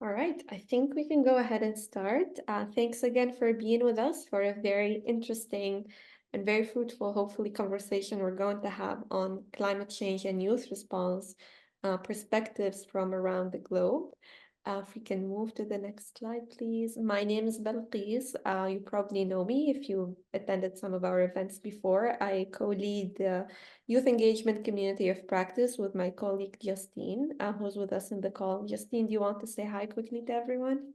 All right, I think we can go ahead and start. Thanks again for being with us for a very interesting and very fruitful, hopefully, conversation we're going to have on climate change and youth response perspectives from around the globe. If we can move to the next slide, please. My name is Balqis. You probably know me if you attended some of our events before. I co-lead the Youth Engagement Community of Practice with my colleague Justine, who's with us in the call. Justine, do you want to say hi quickly to everyone?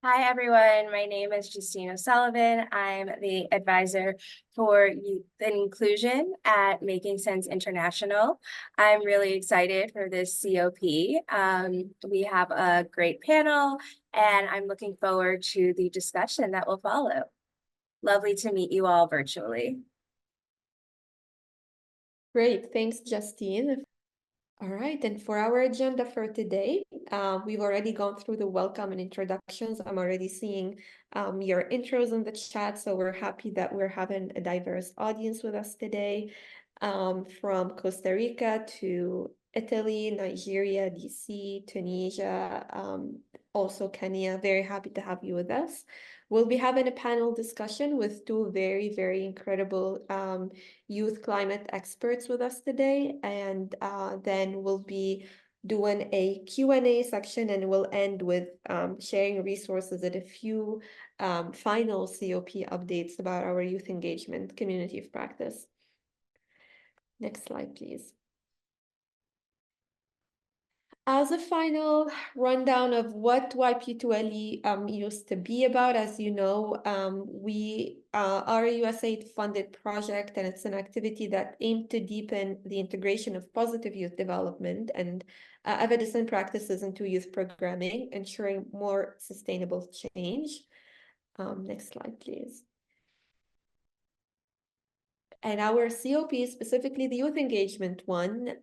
Hi, everyone. My name is Justine O'Sullivan. I'm the advisor for youth and inclusion at Making Sense International. I'm really excited for this COP. We have a great panel, and I'm looking forward to the discussion that will follow. Lovely to meet you all virtually. Great, thanks, Justine. All right, and for our agenda for today, we've already gone through the welcome and introductions. I'm already seeing your intros in the chat, so we're happy that we're having a diverse audience with us today, from Costa Rica to Italy, Nigeria, DC, Tunisia, also Kenya. Very happy to have you with us. We'll be having a panel discussion with two very, very incredible youth climate experts with us today, and then we'll be doing a Q&A section, and we'll end with sharing resources and a few final COP updates about our youth engagement community of practice. Next slide, please. As a final rundown of what YP2LE used to be about, as you know, we are a USAID-funded project, and it's an activity that aimed to deepen the integration of positive youth development and evidence-and practices into youth programming, ensuring more sustainable change. Next slide, please. And our COP, specifically the youth engagement one,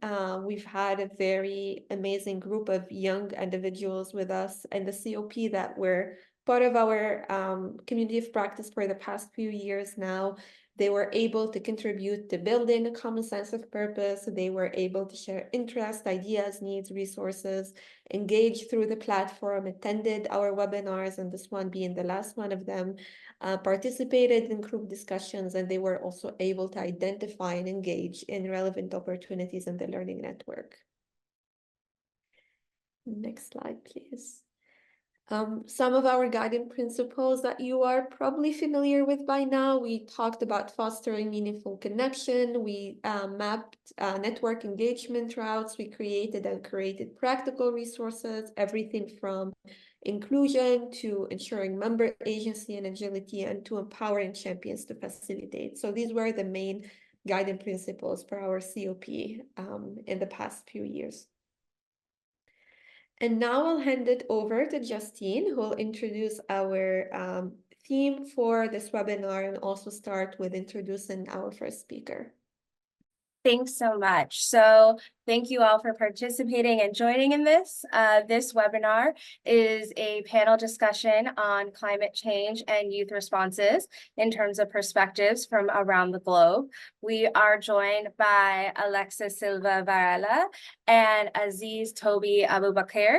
we've had a very amazing group of young individuals with us in the COP that were part of our community of practice for the past few years now. They were able to contribute to building a common sense of purpose. They were able to share interests, ideas, needs, resources, engage through the platform, attended our webinars, and this one being the last one of them, participated in group discussions, and they were also able to identify and engage in relevant opportunities in the learning network. Next slide, please. Some of our guiding principles that you are probably familiar with by now. We talked about fostering meaningful connection. We mapped network engagement routes. We created and curated practical resources, everything from inclusion to ensuring member agency and agility, and to empowering champions to facilitate. So these were the main guiding principles for our COP in the past few years. And now I'll hand it over to Justine, who will introduce our theme for this webinar and also start with introducing our first speaker. Thanks so much. So thank you all for participating and joining in this. This webinar is a panel discussion on climate change and youth responses in terms of perspectives from around the globe. We are joined by Alexa Silva Varela and Aziz Toby Abubakar,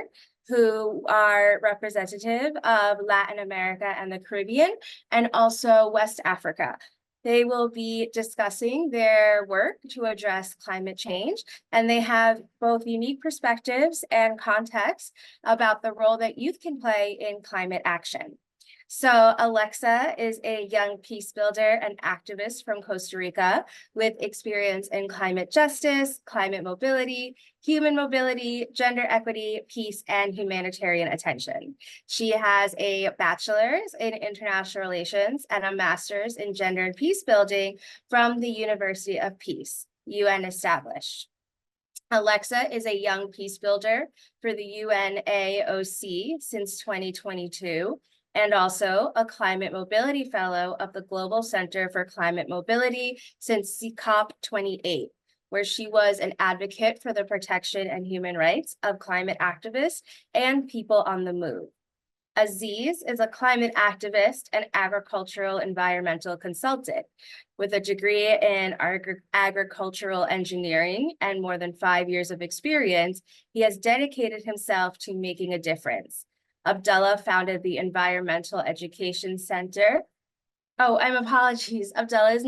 who are representative of Latin America and the Caribbean, and also West Africa. They will be discussing their work to address climate change, and they have both unique perspectives and context about the role that youth can play in climate action. So Alexa is a young peace builder and activist from Costa Rica with experience in climate justice, climate mobility, human mobility, gender equity, peace, and humanitarian attention. She has a bachelor's in international relations and a master's in gender and peace building from the University of Peace, UN established. Alexa is a young peace builder for the UNAOC since 2022. And also a Climate Mobility Fellow of the Global Center for Climate Mobility since COP28, where she was an advocate for the protection and human rights of climate activists and people on the move. Aziz is a climate activist and agricultural environmental consultant with a degree in agricultural engineering and more than 5 years of experience. He has dedicated himself to making a difference. Abdullah founded the Environmental Education Center. Oh, I'm apologies. Abdullah is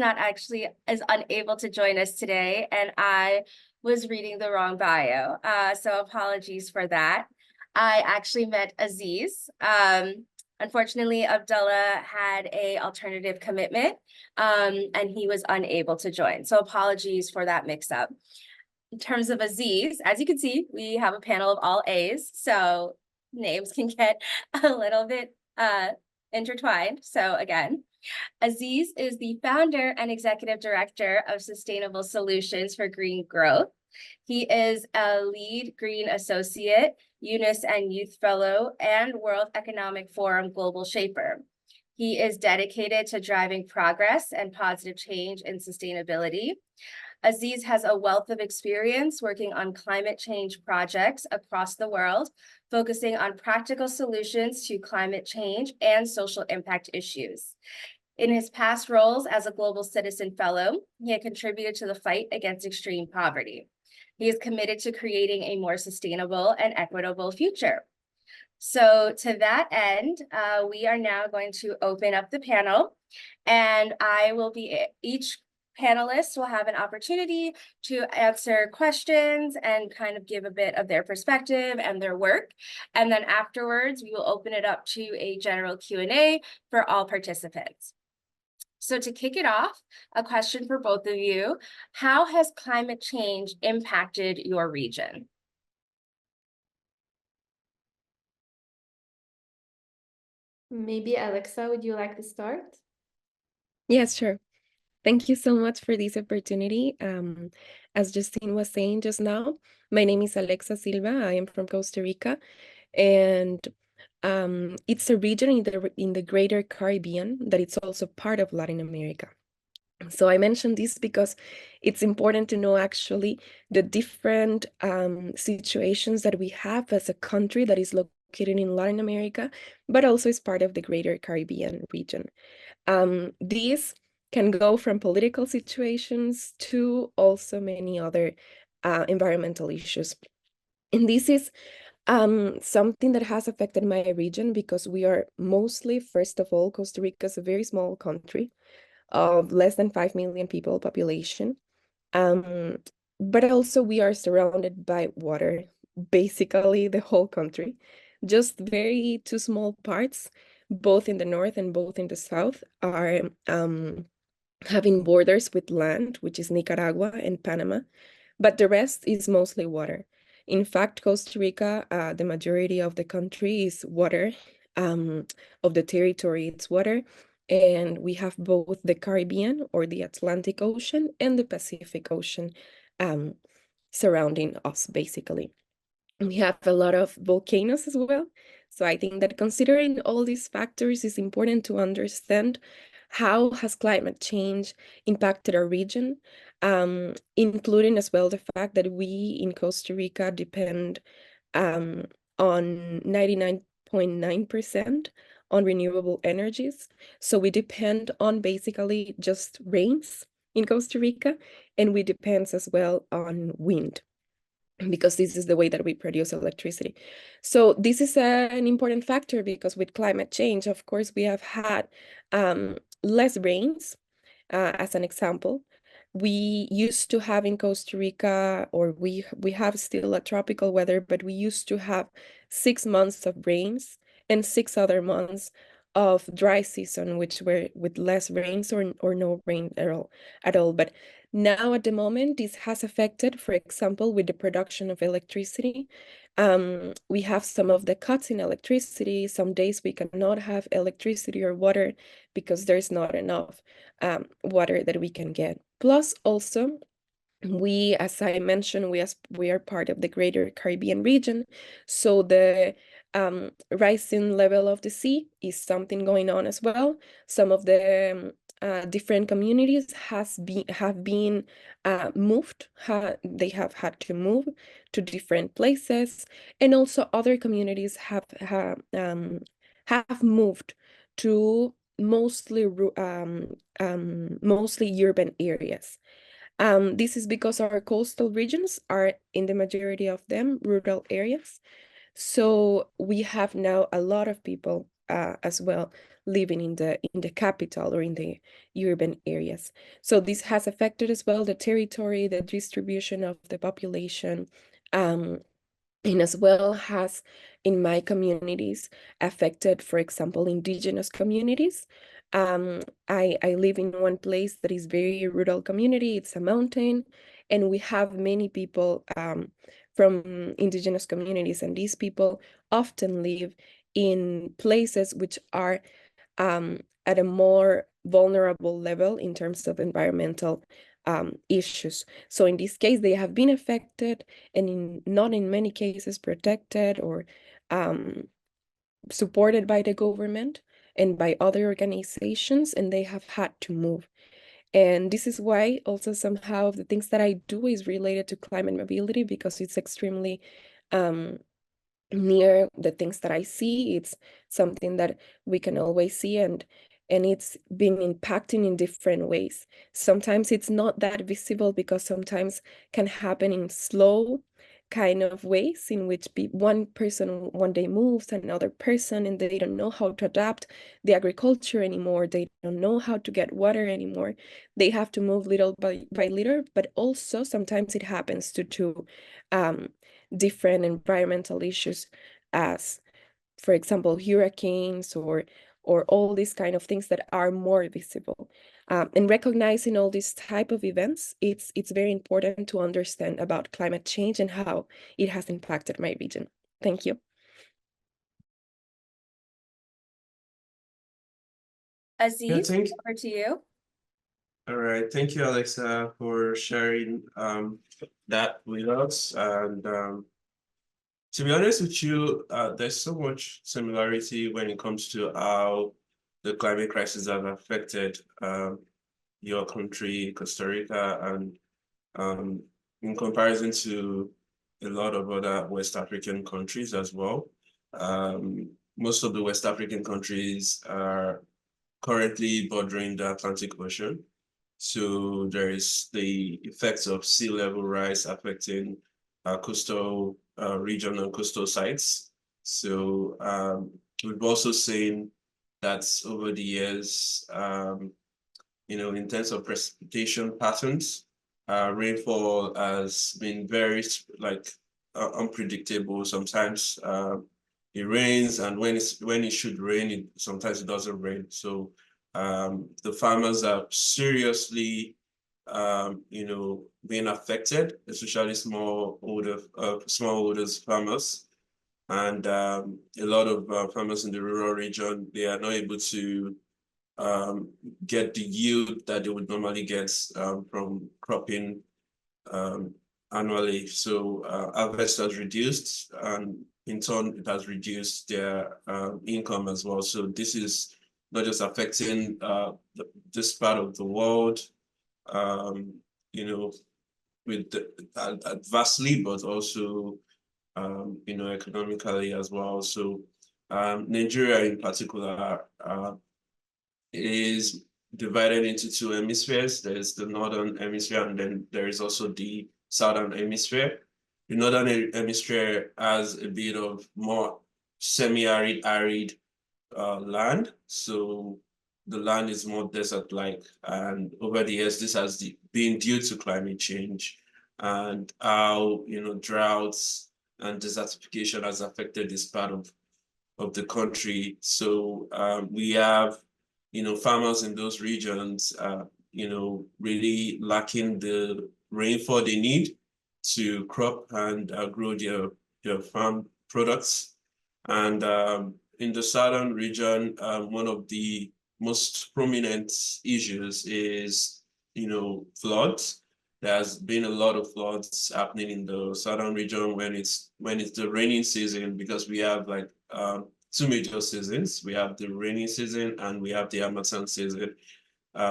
unable to join us today, and I was reading the wrong bio. So apologies for that. I actually met Aziz. Unfortunately, Abdullah had a alternative commitment, and he was unable to join. So apologies for that mix-up. In terms of Aziz, as you can see, we have a panel of all A's, so names can get a little bit intertwined. So again, Aziz is the founder and executive director of Sustainable Solutions for Green Growth. He is a lead Green Associate, UNIS and Youth Fellow, and World Economic Forum Global Shaper. He is dedicated to driving progress and positive change in sustainability. Aziz has a wealth of experience working on climate change projects across the world, focusing on practical solutions to climate change and social impact issues. In his past roles as a Global Citizen Fellow, he had contributed to the fight against extreme poverty. He is committed to creating a more sustainable and equitable future. So to that end, we are now going to open up the panel, and each panelist will have an opportunity to answer questions and kind of give a bit of their perspective and their work. And then afterwards, we will open it up to a general Q&A for all participants. So to kick it off, a question for both of you: how has climate change impacted your region? Maybe Alexa, would you like to start? Yes, sure. Thank you so much for this opportunity. As Justine was saying just now, my name is Alexa Silva. I am from Costa Rica, and it's a region in the greater Caribbean that it's also part of Latin America. So I mentioned this because it's important to know actually the different situations that we have as a country that is located in Latin America, but also is part of the greater Caribbean region. These can go from political situations to also many other environmental issues. And this is something that has affected my region because we are mostly, first of all, Costa Rica is a very small country of less than 5 million people population. But also we are surrounded by water, basically the whole country. Just very two small parts, both in the north and both in the south, are having borders with land, which is Nicaragua and Panama, but the rest is mostly water. In fact, Costa Rica, the majority of the country is water, of the territory, it's water. And we have both the Caribbean or the Atlantic Ocean and the Pacific Ocean surrounding us, basically. We have a lot of volcanoes as well. So I think that considering all these factors, it's important to understand how has climate change impacted our region, including as well the fact that we in Costa Rica depend on 99.9% on renewable energies. So we depend on basically just rains in Costa Rica, and we depend as well on wind, because this is the way that we produce electricity. So this is an important factor because with climate change, of course, we have had less rains, as an example. We used to have in Costa Rica, or we have still a tropical weather, but we used to have 6 months of rains and 6 other months of dry season, which were with less rains or no rain at all. But now at the moment, this has affected, for example, with the production of electricity. We have some of the cuts in electricity. Some days we cannot have electricity or water because there's not enough water that we can get. Plus also, we, as I mentioned, we are part of the greater Caribbean region. So the rising level of the sea is something going on as well. Some of the different communities have been moved. They have had to move to different places, and also other communities have moved to mostly urban areas. This is because our coastal regions are, in the majority of them, rural areas. So we have now a lot of people as well living in the capital or in the urban areas. So this has affected as well the territory, the distribution of the population, and as well has, in my communities, affected, for example, indigenous communities. I live in one place that is very rural community. It's a mountain, and we have many people from indigenous communities, and these people often live in places which are at a more vulnerable level in terms of environmental issues. So in this case, they have been affected and not in many cases protected or supported by the government and by other organizations, and they have had to move. And this is why also somehow of the things that I do is related to climate mobility, because it's extremely near the things that I see. It's something that we can always see, and it's been impacting in different ways. Sometimes it's not that visible because sometimes can happen in slow kind of ways in which one person one day moves another person and they don't know how to adapt the agriculture anymore. They don't know how to get water anymore. They have to move little by little, but also sometimes it happens to different environmental issues, as for example hurricanes or all these kind of things that are more visible. And recognizing all these type of events, it's very important to understand about climate change and how it has impacted my region. Thank you. Aziz, over to you. All right, thank you, Alexa, for sharing that with us. And to be honest with you, there's so much similarity when it comes to how the climate crisis have affected your country, Costa Rica, and in comparison to a lot of other West African countries as well. Most of the West African countries are currently bordering the Atlantic Ocean. So there is the effects of sea level rise affecting coastal region and coastal sites. So we've also seen that over the years, in terms of precipitation patterns, rainfall has been very unpredictable. Sometimes it rains, and when it should rain, sometimes it doesn't rain. So the farmers are seriously, being affected, especially smallholders farmers. And a lot of farmers in the rural region, they are not able to get the yield that they would normally get from cropping annually. So harvest has reduced, and in turn, it has reduced their income as well. So this is not just affecting this part of the world, vastly, but also, economically as well. So Nigeria in particular is divided into two hemispheres. There's the northern hemisphere, and then there is also the southern hemisphere. The northern hemisphere has a bit of more semi-arid, arid land. So the land is more desert-like, and over the years, this has been due to climate change and how droughts and desertification has affected this part of the country. So we have farmers in those regions, really lacking the rainfall they need to crop and grow their farm products. And in the southern region, one of the most prominent issues is, floods. There has been a lot of floods happening in the southern region when it's the rainy season, because we have two major seasons. We have the rainy season and we have the Harmattan season,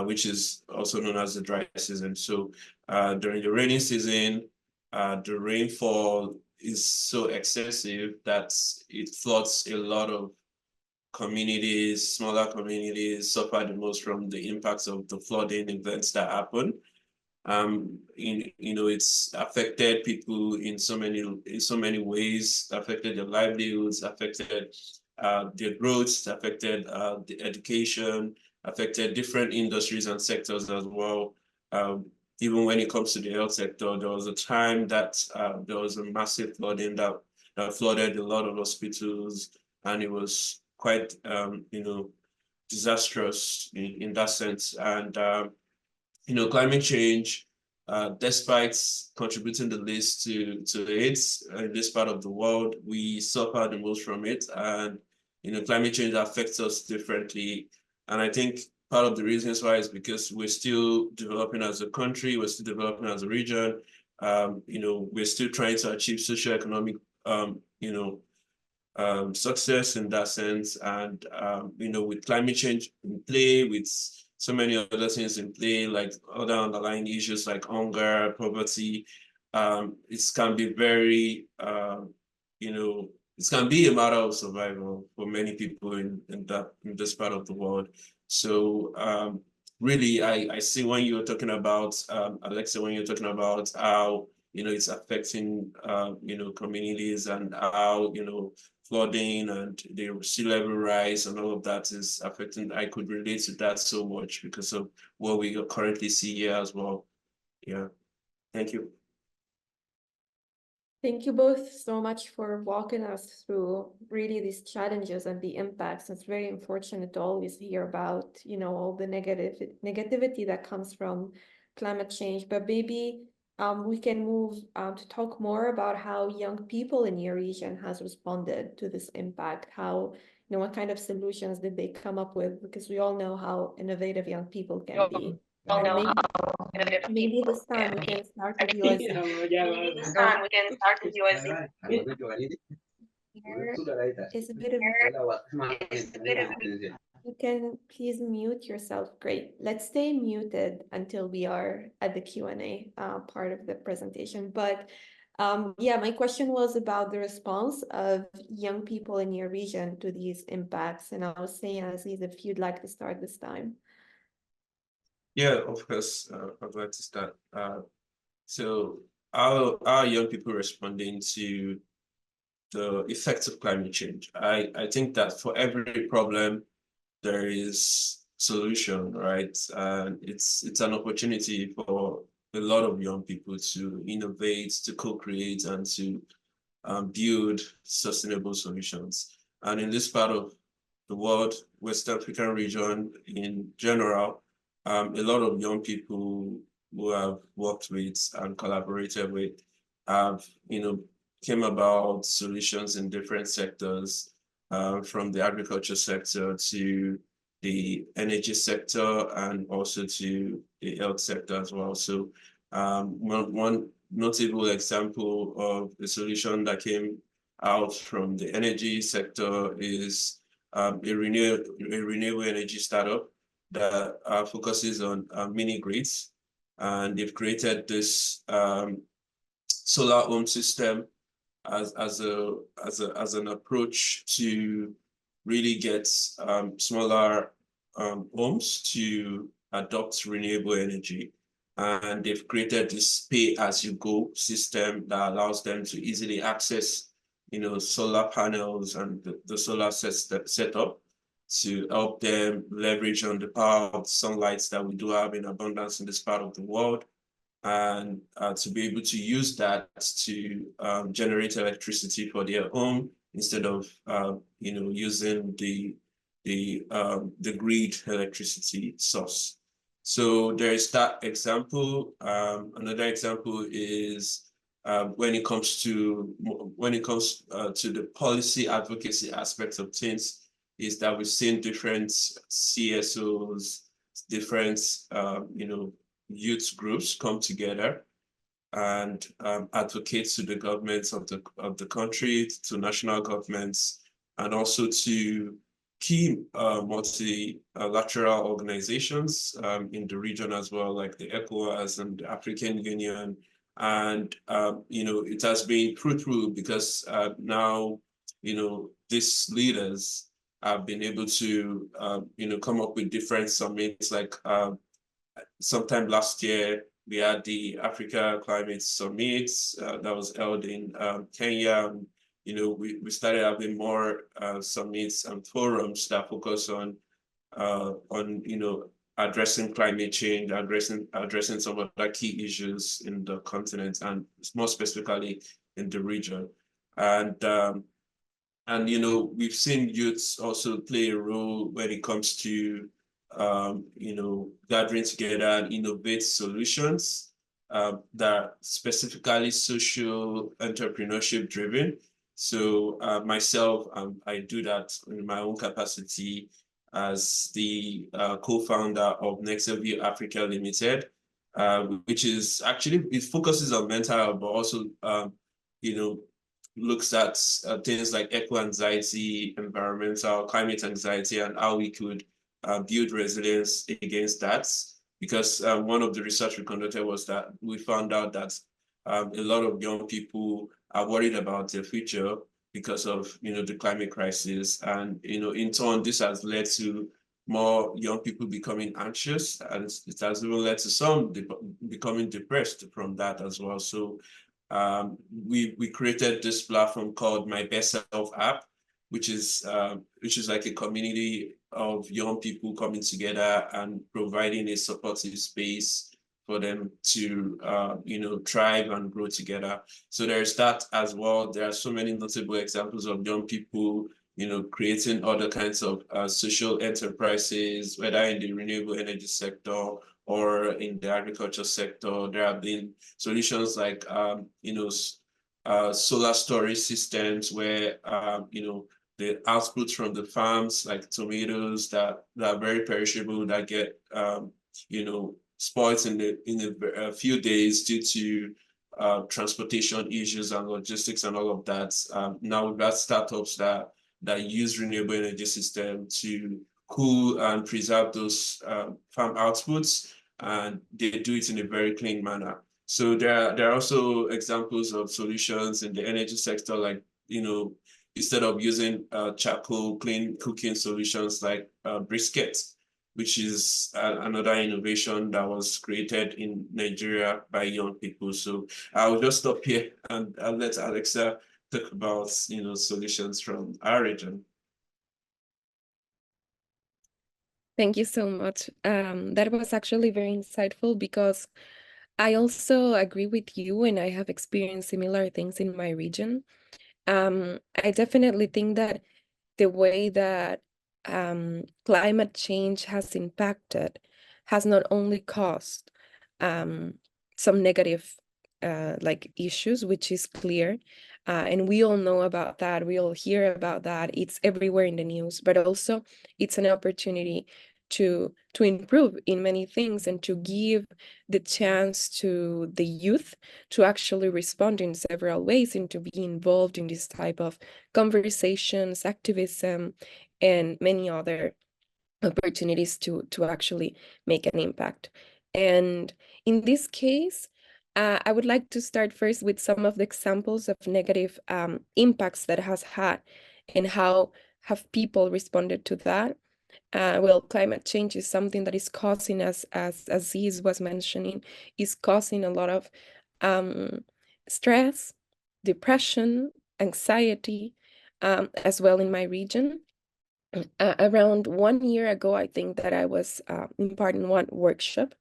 which is also known as the dry season. So during the rainy season, the rainfall is so excessive that it floods a lot of communities, smaller communities suffer the most from the impacts of the flooding events that happen. It's affected people in so many ways, affected their livelihoods, affected their growth, affected the education, affected different industries and sectors as well. Even when it comes to the health sector, there was a time that there was a massive flooding that flooded a lot of hospitals, and it was quite disastrous in that sense. And climate change, despite contributing the least to AIDS in this part of the world, we suffer the most from it. And climate change affects us differently. And I think part of the reasons why is because we're still developing as a country, we're still developing as a region. We're still trying to achieve socioeconomic, success in that sense. And with climate change in play, with so many other things in play, like other underlying issues like hunger, poverty, it can be very, it can be a matter of survival for many people in this part of the world. So really, I see when you're talking about, Alexa, when you're talking about how, it's affecting, communities, and how, flooding and the sea level rise and all of that is affecting. I could relate to that so much because of what we currently see here as well. Yeah, thank you. Thank you both so much for walking us through really these challenges and the impacts. It's very unfortunate to always hear about, all the negativity that comes from climate change, but maybe we can move to talk more about how young people in your region has responded to this impact, how, what kind of solutions did they come up with? Because we all know how innovative young people can be. And maybe this time we can start with you, Aziz. There is a bit of, you can please mute yourself. Great. Let's stay muted until we are at the Q&A part of the presentation. But yeah, my question was about the response of young people in your region to these impacts. And I was saying, Aziz, if you'd like to start this time. Yeah, of course, I'd like to start. So our young people responding to the effects of climate change. I think that for every problem, there is solution, right? And it's an opportunity for a lot of young people to innovate, to co-create, and to build sustainable solutions. And in this part of the world, West African region in general, a lot of young people who have worked with and collaborated with have, came about solutions in different sectors, from the agriculture sector to the energy sector and also to the health sector as well. So one notable example of the solution that came out from the energy sector is a renewable energy startup that focuses on mini grids, and they've created this solar home system as an approach to really get smaller homes to adopt renewable energy. And they've created this pay-as-you-go system that allows them to easily access, solar panels and the solar setup to help them leverage on the power of sunlight that we do have in abundance in this part of the world, and to be able to use that to generate electricity for their home instead of using the grid electricity source. So there is that example. Another example is when it comes to the policy advocacy aspects of things, is that we've seen different CSOs, different youth groups come together and advocate to the governments of the country, to national governments, and also to key multilateral organizations in the region as well, like the ECOWAS and the African Union. And it has been fruitful because now these leaders have been able to, come up with different summits. Like sometime last year, we had the Africa Climate Summit that was held in Kenya. We started having more summits and forums that focus on addressing climate change, addressing some of the key issues in the continent, and more specifically in the region. And we've seen youths also play a role when it comes to gathering together and innovate solutions that are specifically social entrepreneurship driven. So myself, I do that in my own capacity as the co-founder of Nextview Africa Limited, which is actually, it focuses on mental health, but also, looks at things like eco-anxiety, environmental, climate anxiety, and how we could build resilience against that. Because one of the research we conducted was that we found out that a lot of young people are worried about their future because of the climate crisis, and in turn this has led to more young people becoming anxious, and it has even led to some becoming depressed from that as well. So we created this platform called My Best Self app, which is like a community of young people coming together and providing a supportive space for them to thrive and grow together. So there's that as well. There are so many notable examples of young people creating other kinds of social enterprises, whether in the renewable energy sector or in the agriculture sector. There have been solutions like solar storage systems where the output from the farms, like tomatoes that are very perishable, that get spoiled in a few days due to transportation issues and logistics and all of that. Now we've got startups that use renewable energy system to cool and preserve those farm outputs, and they do it in a very clean manner. So there are also examples of solutions in the energy sector, like instead of using charcoal, clean cooking solutions like briquettes, which is another innovation that was created in Nigeria by young people. So I'll just stop here and I'll let Alexa talk about solutions from our region. Thank you so much. That was actually very insightful, because I also agree with you, and I have experienced similar things in my region. I definitely think that the way that climate change has impacted has not only caused some negative issues, which is clear, and we all know about that, we all hear about that, it's everywhere in the news, but also it's an opportunity to improve in many things and to give the chance to the youth to actually respond in several ways and to be involved in this type of conversations, activism, and many other opportunities to actually make an impact. And in this case, I would like to start first with some of the examples of negative impacts that has had, and how have people responded to that. Well, climate change is something that is causing us, as Aziz was mentioning, is causing a lot of stress, depression, anxiety, as well in my region. Around 1 year ago, I think that I was in part in one workshop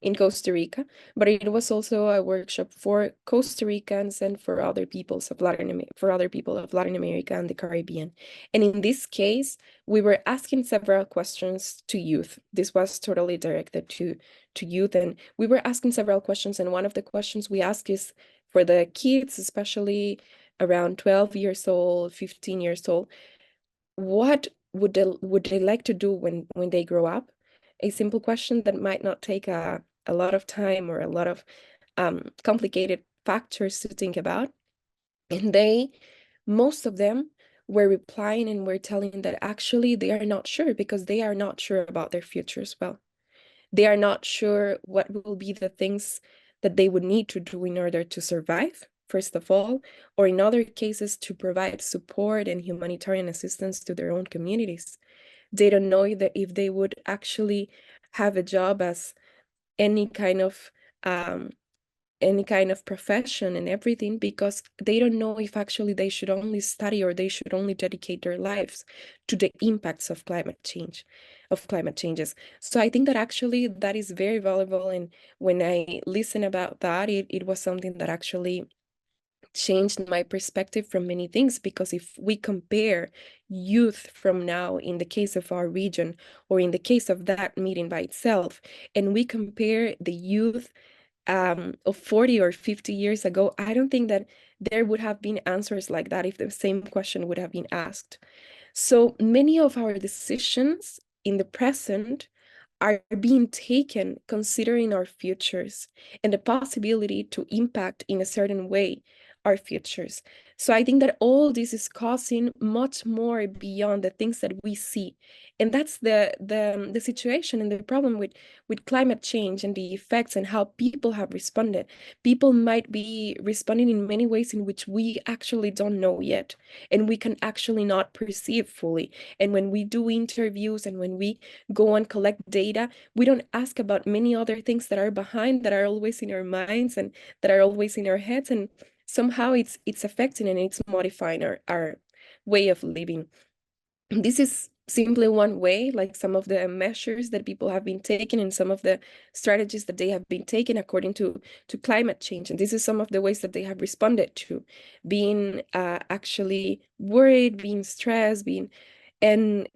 in Costa Rica, but it was also a workshop for Costa Ricans and for other peoples of Latin America and the Caribbean. And in this case, we were asking several questions to youth. This was totally directed to youth, and we were asking several questions. And one of the questions we ask is for the kids, especially around 12 years old, 15 years old, what would they like to do when they grow up? A simple question that might not take a lot of time or a lot of complicated factors to think about. And most of them were replying and were telling that actually they are not sure, because they are not sure about their future as well. They are not sure what will be the things that they would need to do in order to survive, first of all, or in other cases to provide support and humanitarian assistance to their own communities. They don't know that if they would actually have a job as any kind of um, profession and everything, because they don't know if actually they should only study or they should only dedicate their lives to the impacts of climate changes. So I think that actually that is very valuable. And when I listen about that, it was something that actually changed my perspective from many things, because if we compare youth from now in the case of our region, or in the case of that meeting by itself, and we compare the youth of 40 or 50 years ago, I don't think that there would have been answers like that if the same question would have been asked. So many of our decisions in the present are being taken considering our futures and the possibility to impact in a certain way our futures. So I think that all this is causing much more beyond the things that we see. And that's the situation and the problem with climate change and the effects and how people have responded. People might be responding in many ways in which we actually don't know yet, and we can actually not perceive fully. And when we do interviews and when we go and collect data, we don't ask about many other things that are behind, that are always in our minds and that are always in our heads, and somehow it's affecting and it's modifying our way of living. This is simply one way, like some of the measures that people have been taking and some of the strategies that they have been taking according to climate change. And this is some of the ways that they have responded to being actually worried, being stressed, being and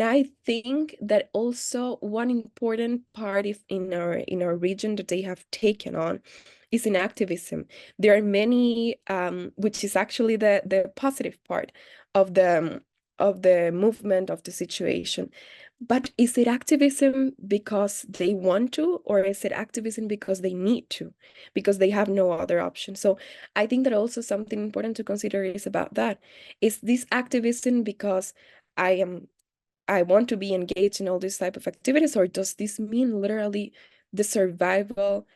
I think that also one important part in our region that they have taken on is in activism. There are many, which is actually the positive part of the movement, of the situation. But is it activism because they want to, or is it activism because they need to, because they have no other option? So I think that also something important to consider is about that. Is this activism because I want to be engaged in all these type of activities, or does this mean literally the survival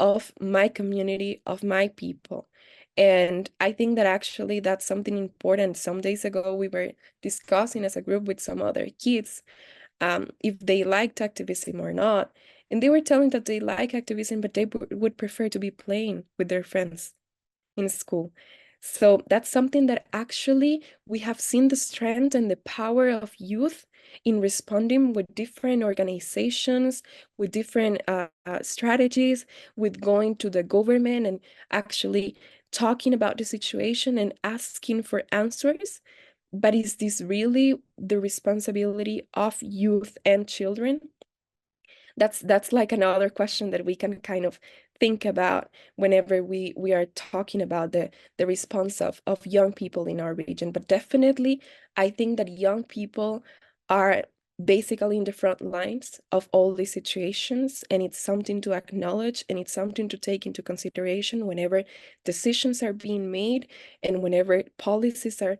of my community, of my people? And I think that actually that's something important. Some days ago, we were discussing as a group with some other kids if they liked activism or not. And they were telling that they like activism, but they would prefer to be playing with their friends in school. So that's something that actually we have seen the strength and the power of youth in responding with different organizations, with different strategies, with going to the government and actually talking about the situation and asking for answers. But is this really the responsibility of youth and children? That's like another question that we can kind of think about whenever we are talking about the response of young people in our region. But definitely, I think that young people are basically in the front lines of all these situations, and it's something to acknowledge, and it's something to take into consideration whenever decisions are being made and whenever policies are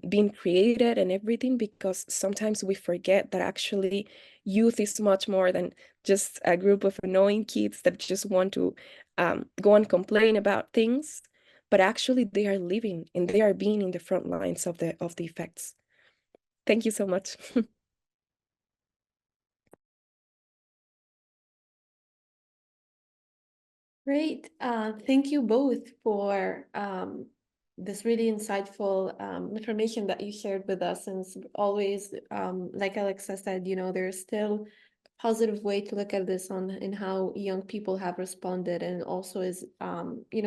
being created and everything, because sometimes we forget that actually youth is much more than just a group of annoying kids that just want to go and complain about things, but actually they are living and they are being in the front lines of the effects. Thank you so much. Great. Thank you both for this really insightful information that you shared with us. And always, like Alexa said, there's still a positive way to look at this in how young people have responded, and also is,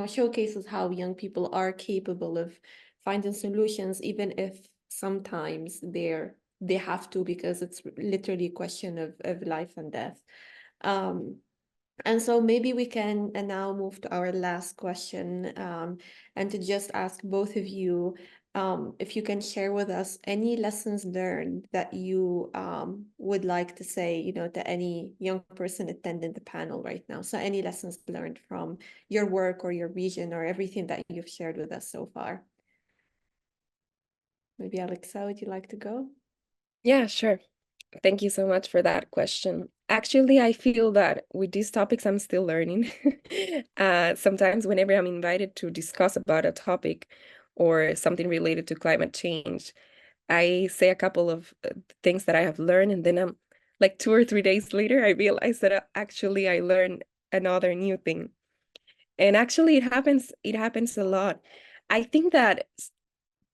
showcases how young people are capable of finding solutions, even if sometimes they have to, because it's literally a question of life and death. And so maybe we can now move to our last question, and to just ask both of you if you can share with us any lessons learned that you would like to say, to any young person attending the panel right now. So any lessons learned from your work or your region or everything that you've shared with us so far. Maybe Alexa, would you like to go? Yeah, sure. Thank you so much for that question. Actually, I feel that with these topics, I'm still learning. Sometimes whenever I'm invited to discuss about a topic or something related to climate change, I say a couple of things that I have learned, and then I'm like 2 or 3 days later, I realize that actually I learned another new thing. And actually, it happens a lot. I think that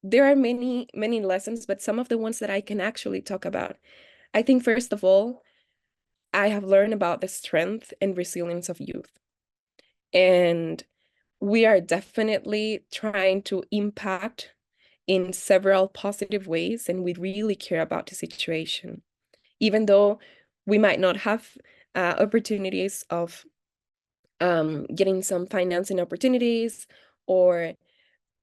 there are many, many lessons, but some of the ones that I can actually talk about. I think, first of all, I have learned about the strength and resilience of youth. And we are definitely trying to impact in several positive ways, and we really care about the situation. Even though we might not have opportunities of getting some financing opportunities, or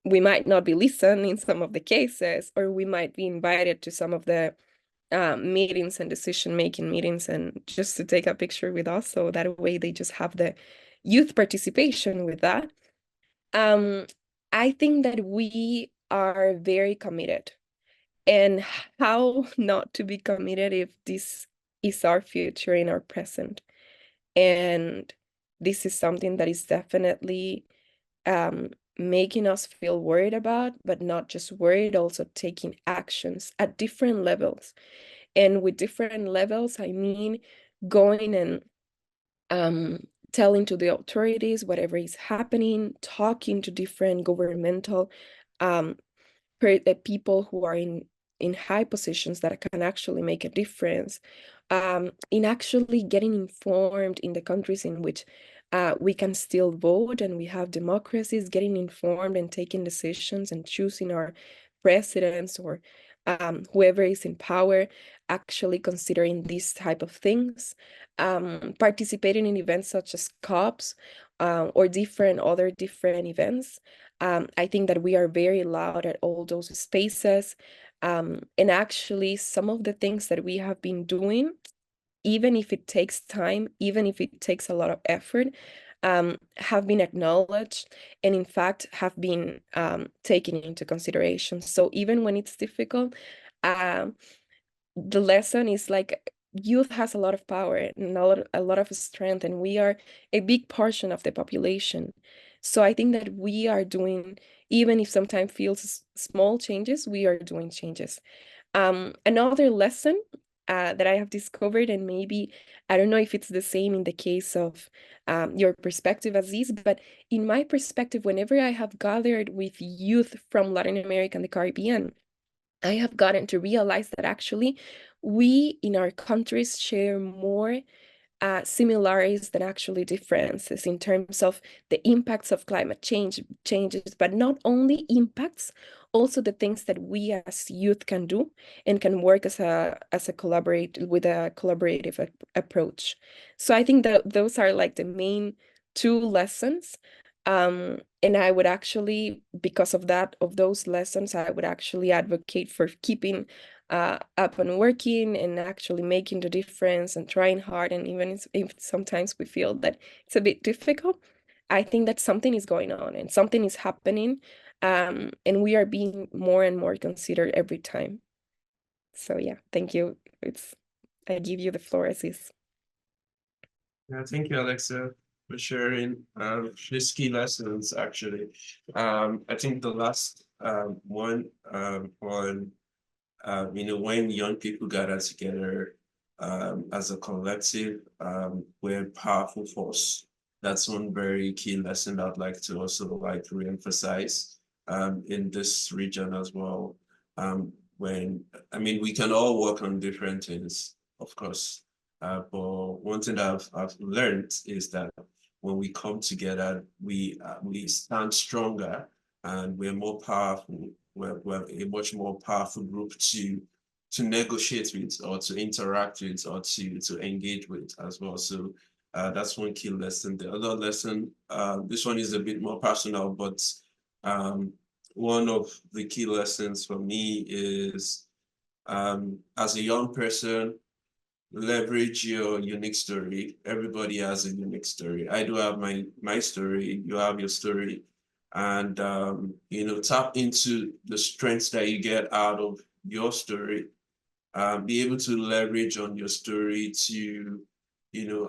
we might not be listened in some of the cases, or we might be invited to some of the meetings and decision-making meetings and just to take a picture with us. So that way they just have the youth participation with that. I think that we are very committed. And how not to be committed if this is our future in our present? And this is something that is definitely making us feel worried about, but not just worried, also taking actions at different levels. And with different levels, I mean going and telling to the authorities whatever is happening, talking to different governmental people who are in high positions that can actually make a difference, in actually getting informed in the countries in which we can still vote and we have democracies, getting informed and taking decisions and choosing our presidents or whoever is in power, actually considering these type of things, participating in events such as COPs or other different events. I think that we are very loud at all those spaces. And actually, some of the things that we have been doing, even if it takes time, even if it takes a lot of effort, have been acknowledged and in fact have been taken into consideration. So even when it's difficult, the lesson is like youth has a lot of power and a lot of strength, and we are a big portion of the population. So I think that we are doing, even if sometimes feels small changes, we are doing changes. Another lesson that I have discovered, and maybe I don't know if it's the same in the case of your perspective, Aziz, but in my perspective, whenever I have gathered with youth from Latin America and the Caribbean, I have gotten to realize that actually we in our countries share more similarities than actually differences in terms of the impacts of climate changes, but not only impacts, also the things that we as youth can do and can work as a collaborative approach. So I think that those are like the main two lessons. And I would actually, because of those lessons, I would actually advocate for keeping up and working and actually making the difference and trying hard. And even if sometimes we feel that it's a bit difficult, I think that something is going on and something is happening. And we are being more and more considered every time. So yeah, thank you. I give you the floor, Aziz. Yeah, thank you, Alexa, for sharing these key lessons, actually. I think the last one on when young people gather together as a collective, we're a powerful force. That's one very key lesson I'd like to also reemphasize in this region as well. We can all work on different things, of course, but one thing that I've learned is that when we come together, we stand stronger and we're more powerful. We're a much more powerful group to negotiate with or to interact with or to engage with as well. So that's one key lesson. The other lesson, this one is a bit more personal, but one of the key lessons for me is as a young person, leverage your unique story. Everybody has a unique story. I do have my story, you have your story, and tap into the strengths that you get out of your story be able to leverage on your story to,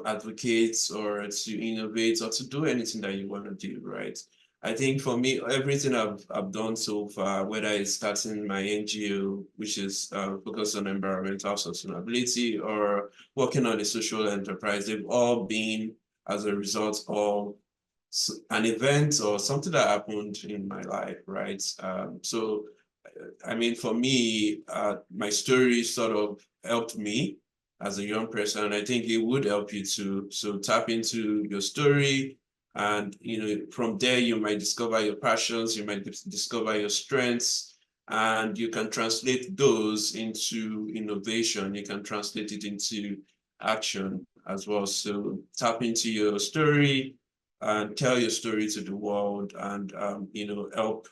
advocate or to innovate or to do anything that you want to do, right? I think for me, everything I've done so far, whether it's starting my NGO, which is focused on environmental sustainability, or working on a social enterprise, they've all been as a result of an event or something that happened in my life, right? So, I mean, for me, my story sort of helped me as a young person. And I think it would help you to tap into your story. And, from there, you might discover your passions, you might discover your strengths, and you can translate those into innovation. You can translate it into action as well. So tap into your story and tell your story to the world and, help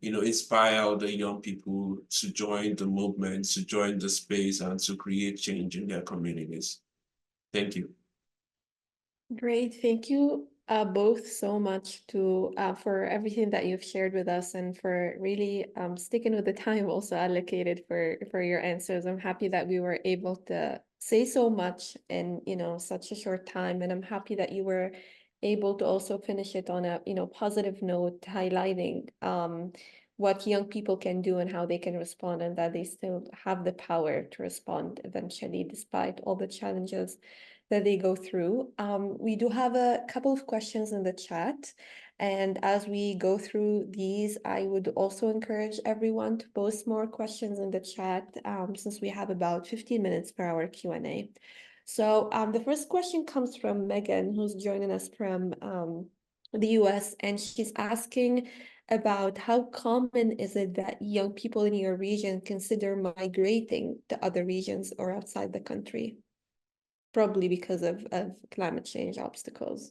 inspire other young people to join the movement, to join the space, and to create change in their communities. Thank you. Great, thank you both so much for everything that you've shared with us and for really sticking with the time also allocated for your answers. I'm happy that we were able to say so much in such a short time, and I'm happy that you were able to also finish it on a positive note, highlighting what young people can do and how they can respond, and that they still have the power to respond eventually, despite all the challenges that they go through. We do have a couple of questions in the chat. And as we go through these, I would also encourage everyone to post more questions in the chat, since we have about 15 minutes for our Q&A. So the first question comes from Megan, who's joining us from the US, and she's asking about how common is it that young people in your region consider migrating to other regions or outside the country? Probably because of climate change obstacles.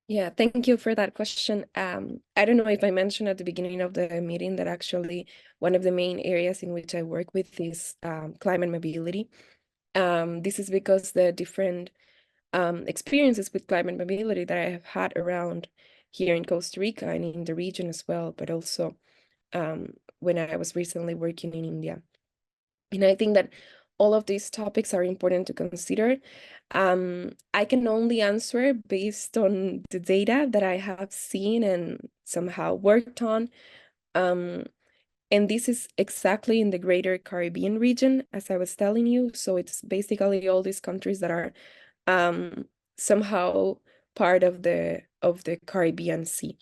Yeah, thank you for that question. I don't know if I mentioned at the beginning of the meeting that actually one of the main areas in which I work with is climate mobility. This is because the different experiences with climate mobility that I have had around here in Costa Rica and in the region as well, but also when I was recently working in India. And I think that all of these topics are important to consider. I can only answer based on the data that I have seen and somehow worked on. And this is exactly in the greater Caribbean region, as I was telling you. So it's basically all these countries that are somehow part of the Caribbean Sea.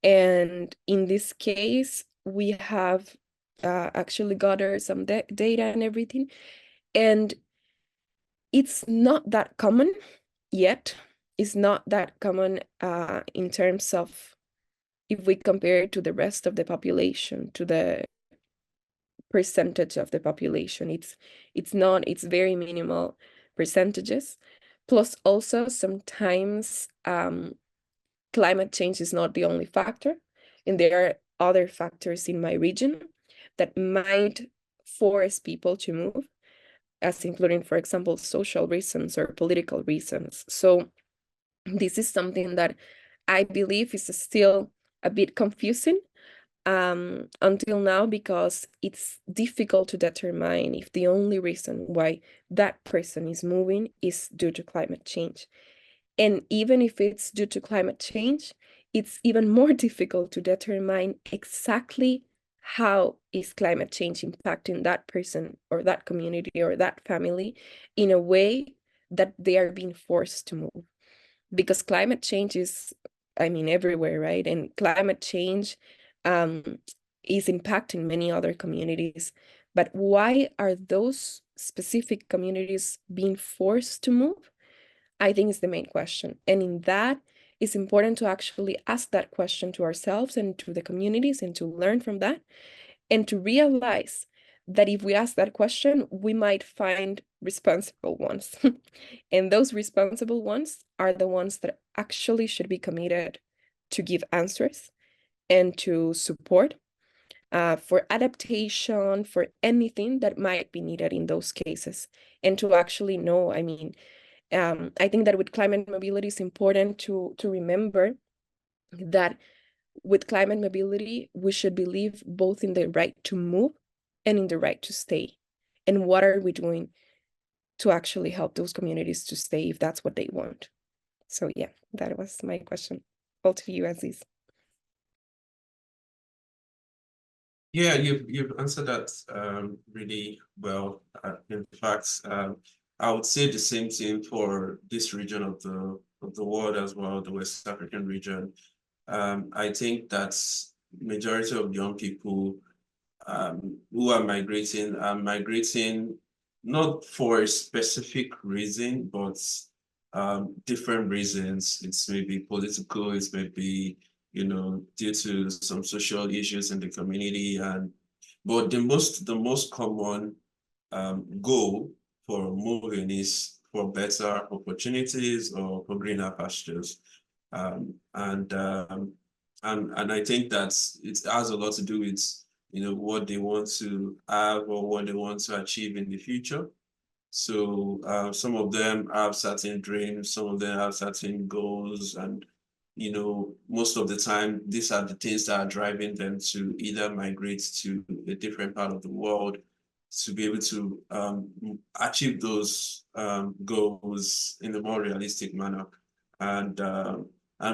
And in this case, we have actually gathered some data and everything. And it's not that common yet. It's not that common in terms of if we compare it to the rest of the population, to the percentage of the population. It's very minimal percentages. Plus also sometimes climate change is not the only factor, and there are other factors in my region that might force people to move, as including, for example, social reasons or political reasons. So this is something that I believe is still a bit confusing until now, because it's difficult to determine if the only reason why that person is moving is due to climate change. And even if it's due to climate change, it's even more difficult to determine exactly how is climate change impacting that person or that community or that family in a way that they are being forced to move. Because climate change is, I mean, everywhere, right? And climate change is impacting many other communities. But why are those specific communities being forced to move? I think is the main question. And in that, it's important to actually ask that question to ourselves and to the communities and to learn from that and to realize that if we ask that question, we might find responsible ones. And those responsible ones are the ones that actually should be committed to give answers and to support for adaptation, for anything that might be needed in those cases. And to actually know, I mean, I think that with climate mobility, it's important to remember that with climate mobility, we should believe both in the right to move and in the right to stay. And what are we doing to actually help those communities to stay if that's what they want? So yeah, that was my question. All to you, Aziz. Yeah, you've answered that really well. In fact, I would say the same thing for this region of the world as well, the West African region. I think that majority of young people who are migrating not for a specific reason, but different reasons. It's maybe political, it's maybe, you know, due to some social issues in the community. But the most common goal for moving is for better opportunities or for greener pastures. And I think that it has a lot to do with, you know, what they want to have or what they want to achieve in the future. So some of them have certain dreams, some of them have certain goals, and you know, most of the time, these are the things that are driving them to either migrate to a different part of the world to be able to achieve those goals in a more realistic manner. And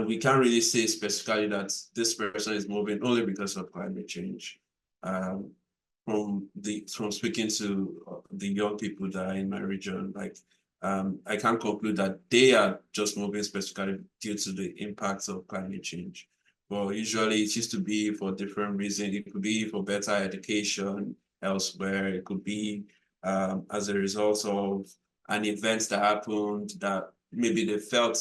we can't really say specifically that this person is moving only because of climate change. From speaking to the young people that are in my region, like I can't conclude that they are just moving specifically due to the impacts of climate change. But usually it used to be for different reasons. It could be for better education elsewhere. It could be as a result of an event that happened that maybe they felt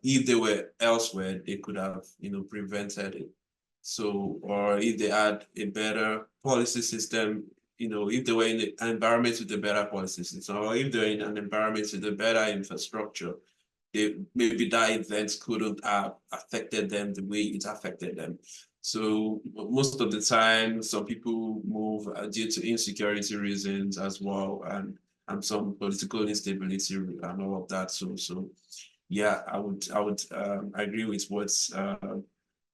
if they were elsewhere, they could have, you know, prevented it. So, or if they had a better policy system, you know, if they were in an environment with a better policy system, or if they're in an environment with a better infrastructure, maybe that event couldn't have affected them the way it affected them. So most of the time, some people move due to insecurity reasons as well, and some political instability and all of that. So yeah, I would agree with what's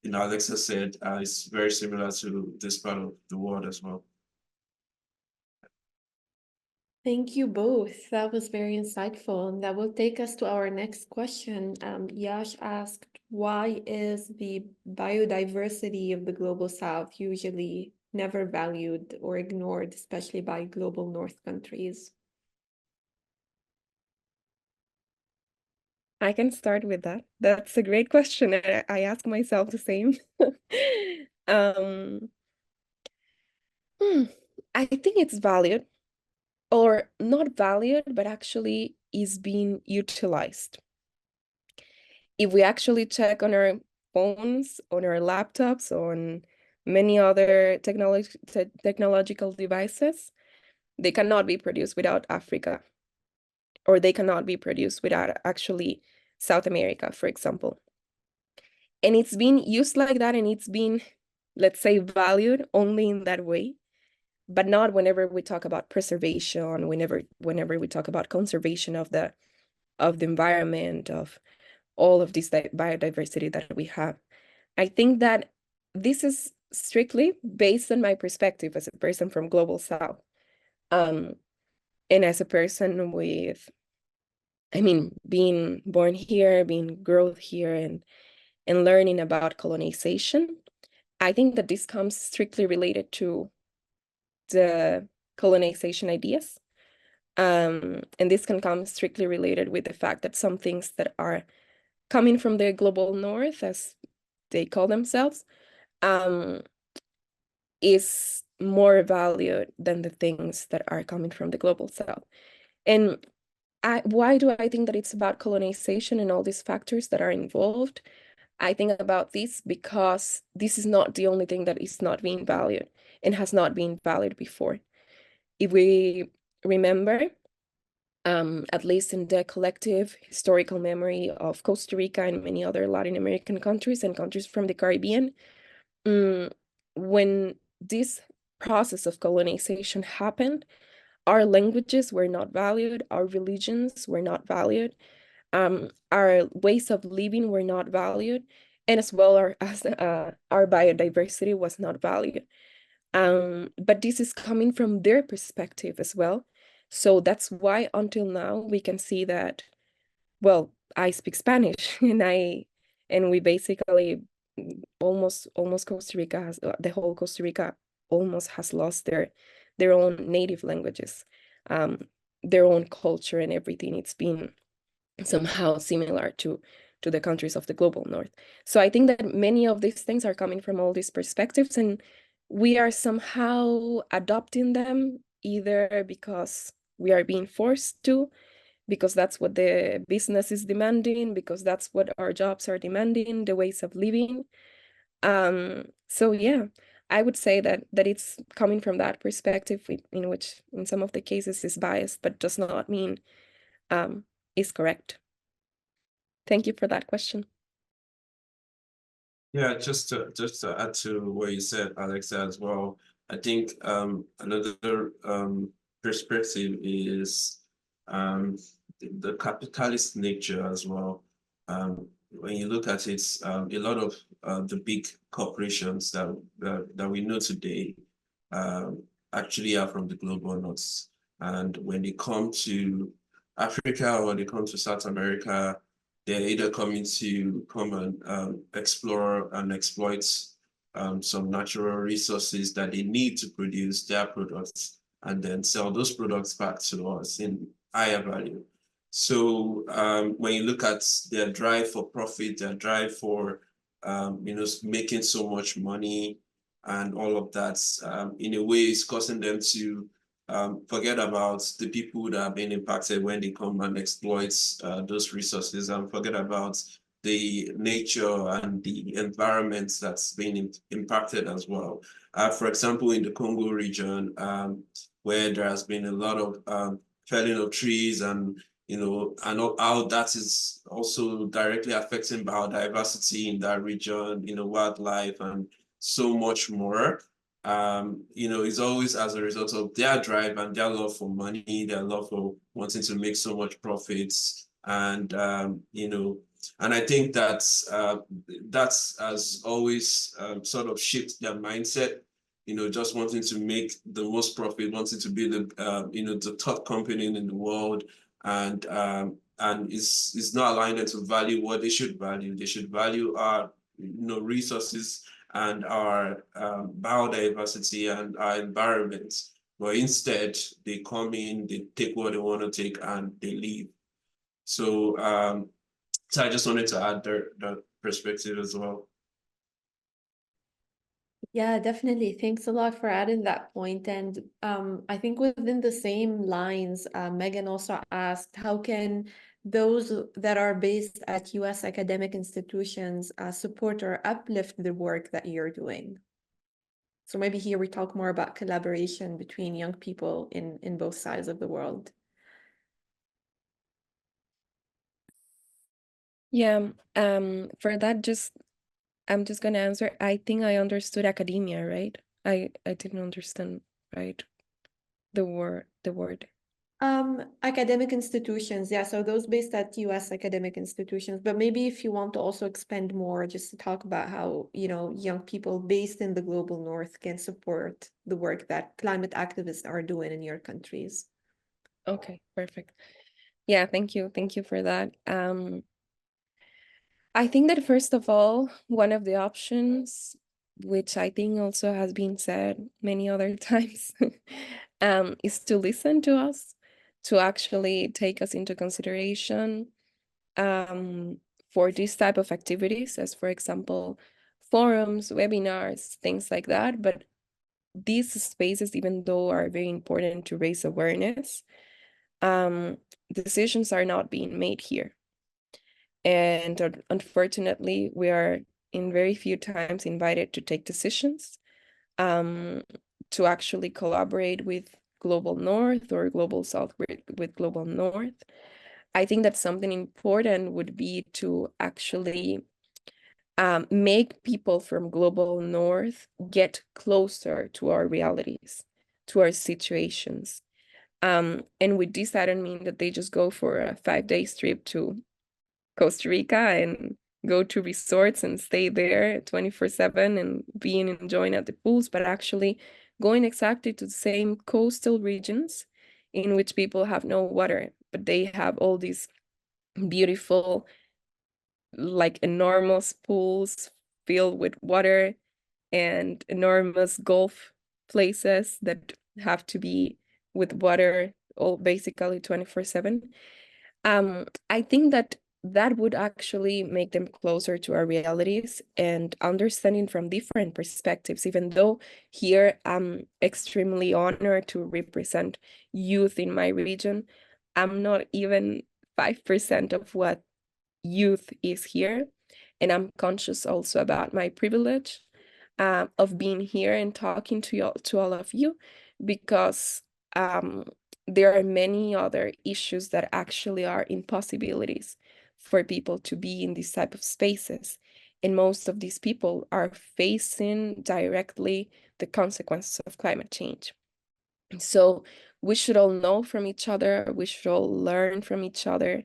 you know, Alexa said. It's very similar to this part of the world as well. Thank you both. That was very insightful. And that will take us to our next question. Yash asked, why is the biodiversity of the Global South usually never valued or ignored, especially by Global North countries? I can start with that. That's a great question. I ask myself the same. um, I think it's valued, or not valued, but actually is being utilized. If we actually check on our phones, on our laptops, on many other technological devices, they cannot be produced without Africa, or they cannot be produced without actually South America, for example. And it's been used like that, and it's been, let's say, valued only in that way, but not whenever we talk about preservation, whenever we talk about conservation of the environment, of all of this biodiversity that we have. I think that this is strictly based on my perspective as a person from Global South. And as a person with, I mean, being born here, being growth here, and learning about colonization, I think that this comes strictly related to the colonization ideas. And this can come strictly related with the fact that some things that are coming from the Global North, as they call themselves, is more valued than the things that are coming from the Global South. And why do I think that it's about colonization and all these factors that are involved? I think about this because this is not the only thing that is not being valued and has not been valued before. If we remember, at least in the collective historical memory of Costa Rica and many other Latin American countries and countries from the Caribbean, when this process of colonization happened, our languages were not valued, our religions were not valued, our ways of living were not valued, and as well as our biodiversity was not valued. But this is coming from their perspective as well. So that's why until now we can see that, well, I speak Spanish and we basically almost Costa Rica has the whole Costa Rica almost has lost their own native languages, their own culture and everything. It's been somehow similar to the countries of the global north. So I think that many of these things are coming from all these perspectives, and we are somehow adopting them either because we are being forced to, because that's what the business is demanding, because that's what our jobs are demanding, the ways of living. So yeah, I would say that it's coming from that perspective, in which in some of the cases is biased, but does not mean is correct. Thank you for that question. Yeah, just to add to what you said, Alexa, as well. I think another perspective is the capitalist nature as well. When you look at it, a lot of the big corporations that we know today actually are from the global north. And when they come to Africa or they come to South America, they're either coming to come and explore and exploit some natural resources that they need to produce their products and then sell those products back to us in higher value. So when you look at their drive for profit, their drive for making so much money and all of that, in a way, is causing them to forget about the people that are being impacted when they come and exploit those resources, and forget about the nature and the environment that's being impacted as well. For example, in the Congo region, where there has been a lot of felling of trees and how that is also directly affecting biodiversity in that region, wildlife and so much more. It's always as a result of their drive and their love for money, their love for wanting to make so much profits. And, and I think that's has always sort of shifted their mindset, just wanting to make the most profit, wanting to be the top company in the world, and is not allowing them to value what they should value. They should value our, resources and our biodiversity and our environment. But instead, they come in, they take what they want to take, and they leave. So, so I just wanted to add that perspective as well. Yeah, definitely. Thanks a lot for adding that point. And I think within the same lines, Megan also asked, how can those that are based at US academic institutions support or uplift the work that you're doing? So maybe here we talk more about collaboration between young people in both sides of the world. Yeah, for that, I'm just gonna answer. I think I understood academia, right? I didn't understand, right? The word. Academic institutions, yeah, so those based at US academic institutions, but maybe if you want to also expand more, just to talk about how, young people based in the global north can support the work that climate activists are doing in your countries. Okay, perfect. Yeah, thank you. Thank you for that. I think that first of all, one of the options, which I think also has been said many other times, is to listen to us, to actually take us into consideration for this type of activities, as for example, forums, webinars, things like that. But these spaces, even though are very important to raise awareness, decisions are not being made here. And unfortunately, we are in very few times invited to take decisions, to actually collaborate with Global North or Global South with Global North. I think that something important would be to actually make people from Global North get closer to our realities, to our situations. And with this, I don't mean that they just go for a 5-day trip to Costa Rica and go to resorts and stay there 24/7 and being enjoying at the pools, but actually going exactly to the same coastal regions in which people have no water, but they have all these beautiful, like enormous pools filled with water and enormous golf places that have to be with water all basically 24/7. I think that that would actually make them closer to our realities and understanding from different perspectives, even though here I'm extremely honored to represent youth in my region. I'm not even 5% of what youth is here. And I'm conscious also about my privilege of being here and talking to all of you, because um, there are many other issues that actually are impossibilities for people to be in these type of spaces. And most of these people are facing directly the consequences of climate change. So we should all know from each other, we should all learn from each other.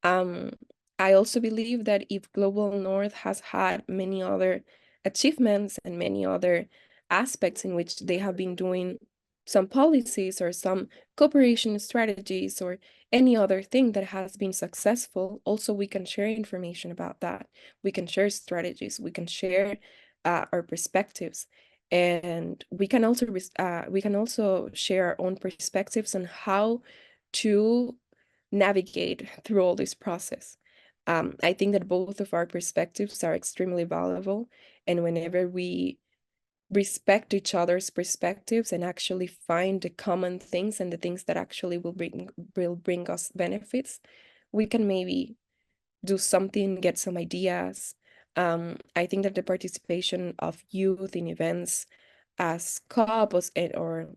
um, I also believe that if Global North has had many other achievements and many other aspects in which they have been doing some policies or some cooperation strategies or any other thing that has been successful, also we can share information about that. We can share strategies, we can share our perspectives, and we can also share our own perspectives on how to navigate through all this process. I think that both of our perspectives are extremely valuable, and whenever we respect each other's perspectives and actually find the common things and the things that actually will bring us benefits, we can maybe do something, get some ideas. I think that the participation of youth in events as COP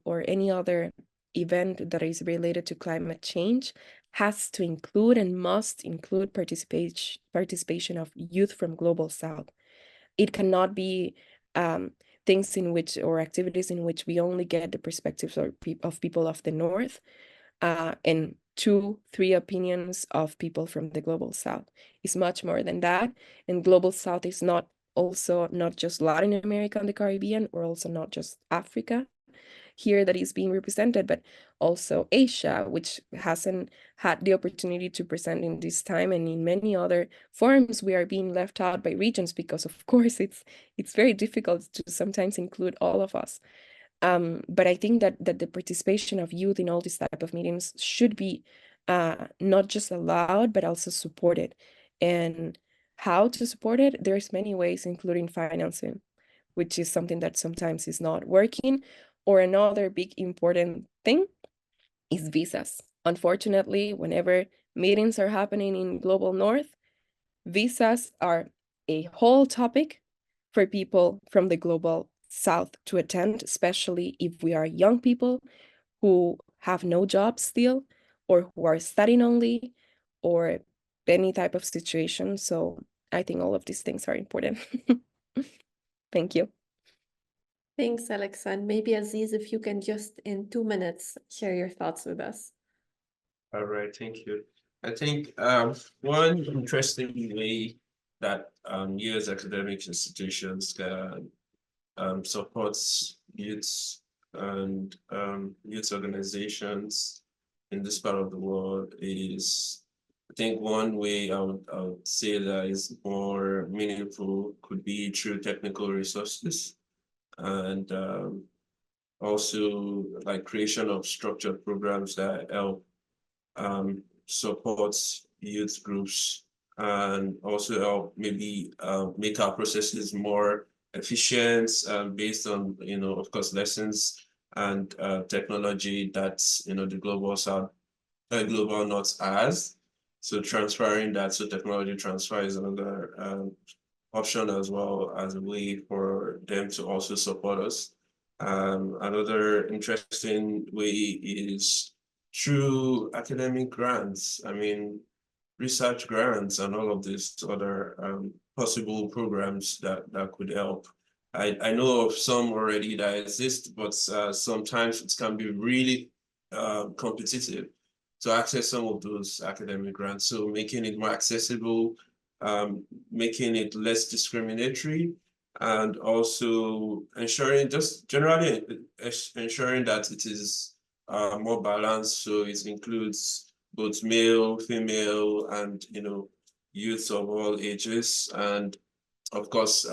or any other event that is related to climate change has to include and must include participation of youth from Global South. It cannot be things in which or activities in which we only get the perspectives of people of the North and 2-3 opinions of people from the Global South. It's much more than that. And Global South is not just Latin America and the Caribbean, or also not just Africa here that is being represented, but also Asia, which hasn't had the opportunity to present in this time, and in many other forums we are being left out by regions because of course it's very difficult to sometimes include all of us. But I think that the participation of youth in all these type of meetings should be not just allowed, but also supported. And how to support it? There's many ways, including financing, which is something that sometimes is not working. Or another big important thing is visas. Unfortunately, whenever meetings are happening in Global North, visas are a whole topic for people from the Global South to attend, especially if we are young people who have no job still, or who are studying only, or any type of situation. So I think all of these things are important. Thank you. Thanks, Alexa. And maybe Aziz, if you can just in 2 minutes share your thoughts with us. All right, thank you. I think one interesting way that you as academic institutions can support youths and youth organizations in this part of the world is, I think one way I would say that is more meaningful could be through technical resources, and also like creation of structured programs that help support youth groups, and also help maybe make our processes more efficient based on, of course, lessons and technology that's, the Global South, Global North has. So transferring that, so technology transfer is another option, as well as a way for them to also support us. Another interesting way is through academic grants. I mean, research grants and all of these other possible programs that could help. I know of some already that exist, but sometimes it can be really competitive to access some of those academic grants. So making it more accessible making it less discriminatory, and also ensuring, just generally ensuring that it is more balanced, so it includes both male, female, and youths of all ages, and of course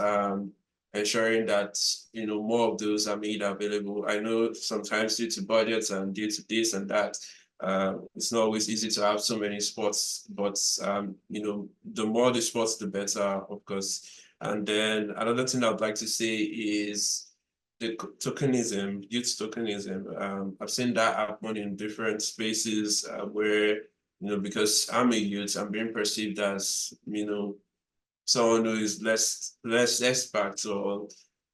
ensuring that more of those are made available. I know sometimes due to budgets and due to this and that, it's not always easy to have so many sports, but the more the sports, the better, of course. And then another thing I'd like to say is the tokenism, youth tokenism. I've seen that happen in different spaces where, because I'm a youth, I'm being perceived as, someone who is less expert or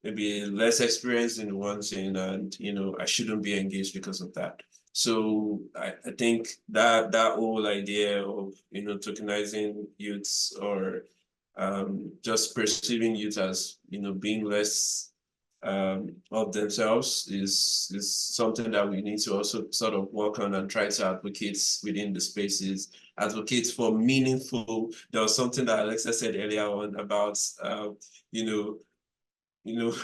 maybe less experienced in one thing, and I shouldn't be engaged because of that. So I think that whole idea of tokenizing youths, or just perceiving youth as being less of themselves is something that we need to also sort of work on and try to advocate within the spaces, advocate for meaningful. There was something that Alexa said earlier on about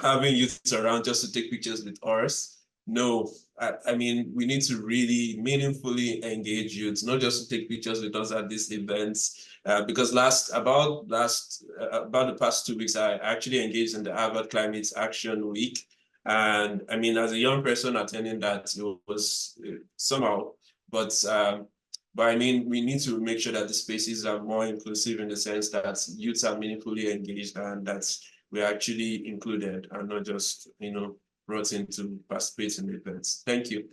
having youth around just to take pictures with us. No, I mean, we need to really meaningfully engage youth, not just to take pictures with us at these events. Because about the past 2 weeks, I actually engaged in the Harvard Climate Action Week. And I mean, as a young person attending that, it was somehow, but I mean, we need to make sure that the spaces are more inclusive in the sense that youths are meaningfully engaged and that we're actually included and not just, brought in to participate in the events. Thank you.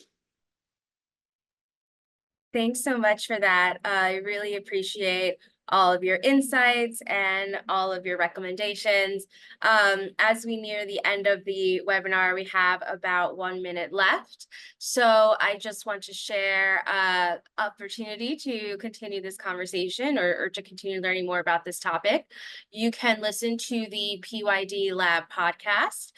Thanks so much for that. I really appreciate all of your insights and all of your recommendations. As we near the end of the webinar, we have about 1 minute left. So I just want to share an opportunity to continue this conversation or to continue learning more about this topic. You can listen to the PYD Lab podcast.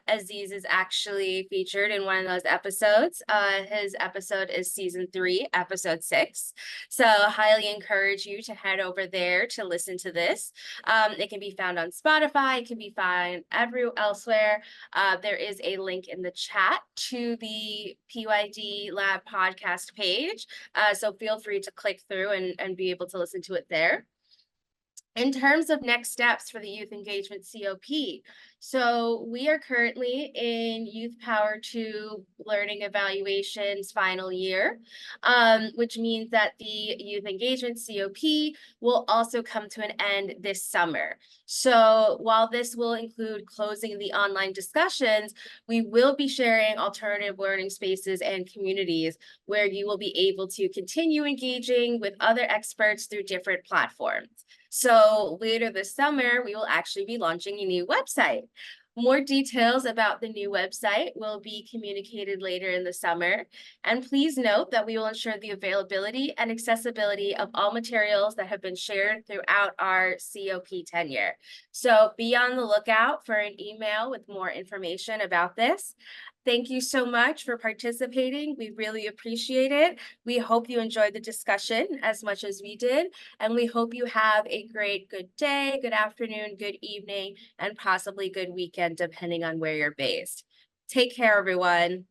Aziz is actually featured in one of those episodes. His episode is season 3, episode 6. So highly encourage you to head over there to listen to this. It can be found on Spotify. It can be found elsewhere. There is a link in the chat to the PYD Lab podcast page. So feel free to click through and be able to listen to it there. In terms of next steps for the Youth Engagement COP, so we are currently in Youth Power 2 Learning Evaluations final year, which means that the Youth Engagement COP will also come to an end this summer. So while this will include closing the online discussions, we will be sharing alternative learning spaces and communities where you will be able to continue engaging with other experts through different platforms. So later this summer, we will actually be launching a new website. More details about the new website will be communicated later in the summer. And please note that we will ensure the availability and accessibility of all materials that have been shared throughout our COP tenure. So be on the lookout for an email with more information about this. Thank you so much for participating. We really appreciate it. We hope you enjoyed the discussion as much as we did, and we hope you have a great good day, good afternoon, good evening, and possibly good weekend, depending on where you're based. Take care, everyone.